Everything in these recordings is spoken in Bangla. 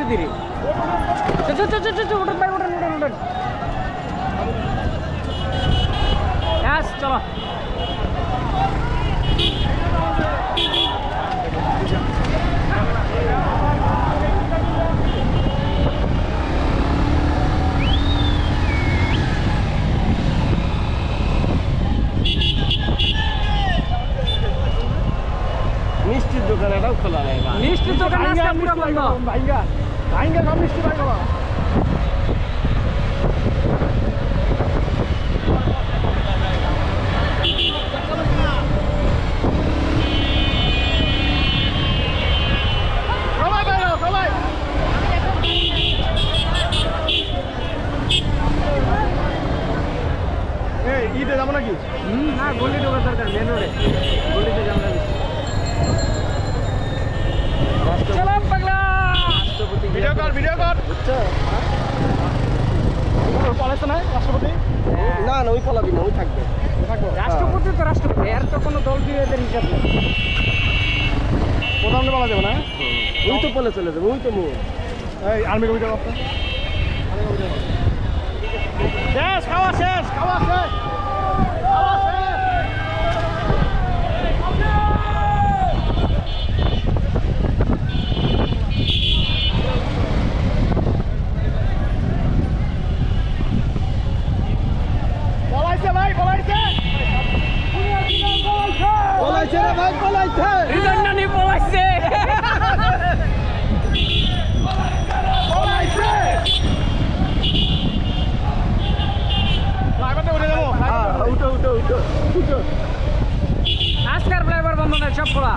ধীরে উঠুন ভাই উঠুন চলো মিষ্টির দোকান এটাও খোলা নেই মিষ্টির দোকান আজকে পুরো বন্ধ ভাইঙ্গা সব মিষ্টি ভাই বাবা ঈদে যাবো নাকি? না গলি ঢোকার দরকার মেন রোডে গলিতে যাবো না চলাম পাগলা ভিডিও কর বুঝছো পলাইছে না রাষ্ট্রপতি না ওই পলাবি না ওই থাকবে রাষ্ট্রপতি তো রাষ্ট্রপতি এর তো কোনো দল বিরোধের হিসাব নেই প্রধানমন্ত্রী বলা যাবে না ওই তো পলে চলে যাবে ওই তো মুখ এই আর্মি কবিতা বাপ্পা শেষ খাওয়া শেষ পলাইছে রে ভাই পলাইছে রিদন্ডানি পলাইছে উঠো আজকের ফ্লাইওভার বন্ধ নেই সব খোলা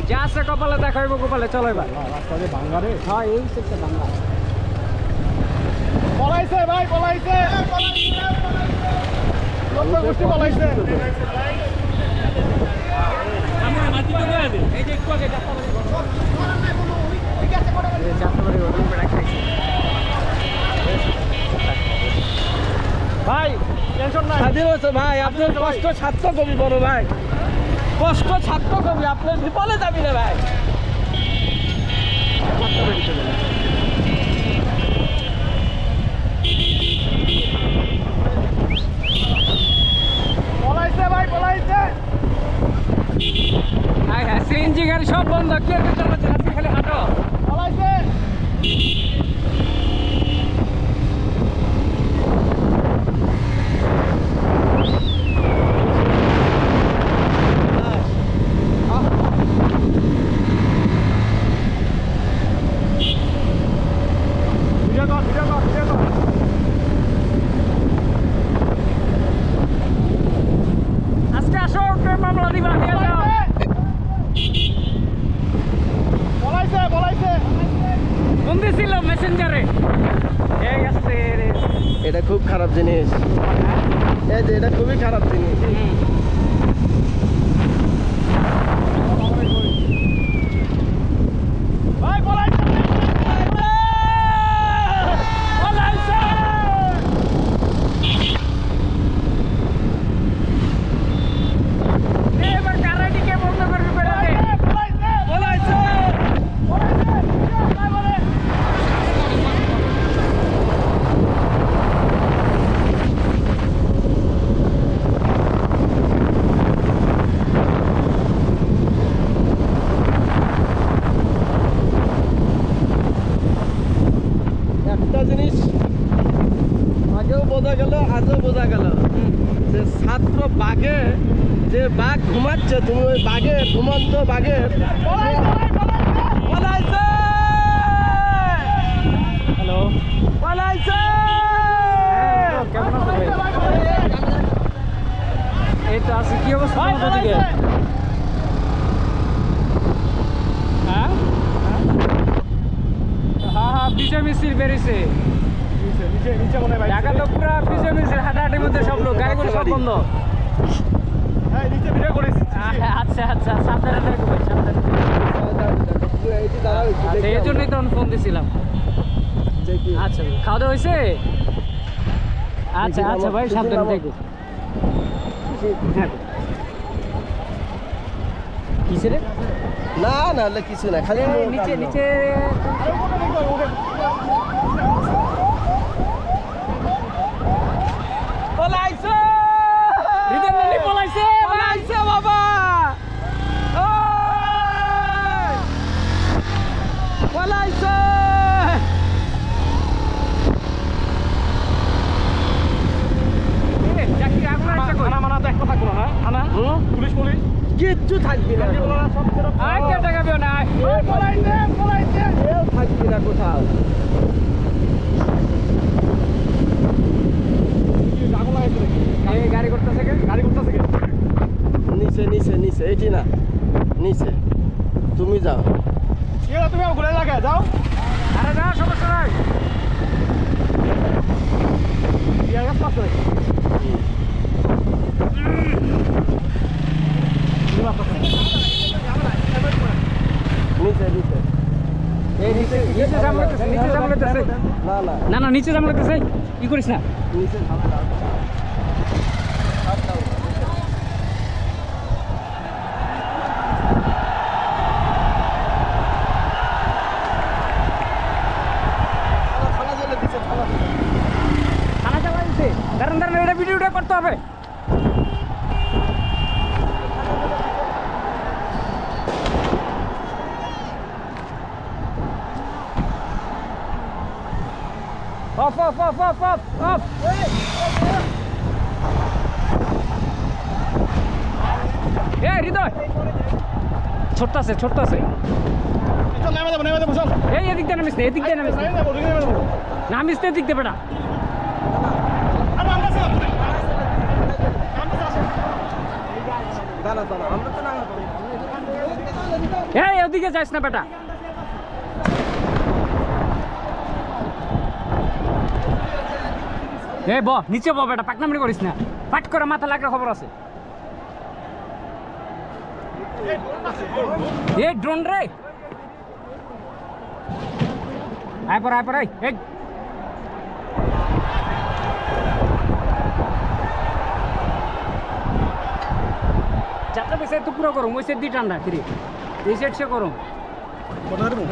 যা আছে কপালে দেখা হইব গোপালে চলো এবার রাস্তাতে বাঙ্গারে হ্যাঁ এই সেটা বাংলা পলাইছে ভাই পলাইছে গোষ্ঠী পলাইছে ভাই টেনশন নাই স্বাধীন হয়েছে ভাই আপনার কষ্ট ছাত্র কবি বড় ভাই কষ্ট ছাত্র কবি আপনার বিপলে যাবি না ভাই পলাইছে ভাই পলাইছে সিএনজি গাড়ি সব বন্ধ কি আর চালাচ্ছে আজকে খালি হাঁটো পলাইছে আজকে আসো মামলা দিবা নিয়ে যাও পলাইছে ফোন দিছিল মেসেঞ্জারে এই আসছে রে এটা খুব খারাপ জিনিস এই যে এটা খুবই খারাপ জিনিস ভাই পলাইছে এবার কারাটিকে বন্ধ করবি বেড়াতে একটা জিনিস আগেও বোঝা গেল আজও বোঝা গেল যে ছাত্র বাঘে যে বাঘ ঘুমাচ্ছে তুমি ওই বাঘের ঘুমন্ত বাঘের পলাইছে হ্যালো পলাইছে কেমন আছো ভাই এই তো আছে কি অবস্থা তোমাদের দিকে হ্যাঁ হ্যাঁ বিজয় মিছিল বেরিয়েছে নিচে মনে হয় ঢাকা তো পুরা বিজয় মিছিল হাঁটাহাঁটির মধ্যে সব লোক গাড়িগুলো সব বন্ধ হ্যাঁ নিচে ভিডিও করেছি আচ্ছা সাবধানে থাকো ভাই সাবধানে আচ্ছা এই জন্যই তখন ফোন দিছিলাম আচ্ছা খাওয়া দাওয়া হয়েছে আচ্ছা ভাই সাবধানে থাকো কিসে রে না কিছু না খালি নিচে পলাইছে এ চাকরি আগুন আছে কই আনা মানা তো একটা থাকবো না আনা পুলিশ পুলিশ কিচ্ছু থাকবি না আয় কে টাকা দিও না পলাইছে কেউ থাকবি না কোথাও। আগুন লাগাইছে নাকি এই গাড়ি করতেছে কে গাড়ি করতেছে কি নিচে নিচে নিচে এটি না নিচে তুমি যাও। তুমি ঘুরে লাগে যাও আরে না সমস্যা নাই ইয়ার গাছ পাচ্ছে নাকি নিচে নিচে এই নিচে সামলাতেছে না না না না নিচে সামলাতেছে কি করিস না নিচে ঝামেলা। থানা চালাইছে দাঁড়ান দাঁড়ান এটা ভিডিওটা করতে হবে অফ অফ অফ অফ অফ অফ এ হৃদয় ছোট্ট আছে চল নেমে দেবো চল এই এদিক দিয়ে নামিস না এদিক দিয়ে নামিস না নেমে দেবো নেমে দেবো নামিস না এদিক দিয়ে বেটা আরে আমরা ছিলাম দাঁড়া দাঁড়া আমরা তো না এই ওদিকে যাস না বেটা এ ব নিচে ব বেটা পাকনামি করিস না পাট করে মাথা লাগলে খবর আছে এ ড্রোন রে আয় পর আয় এই যাত্রা পেছে তো পুরো গরম ওই সাইড দিয়ে ঠান্ডা ফিরে এই সাইড সে গরম কোথায় দেবো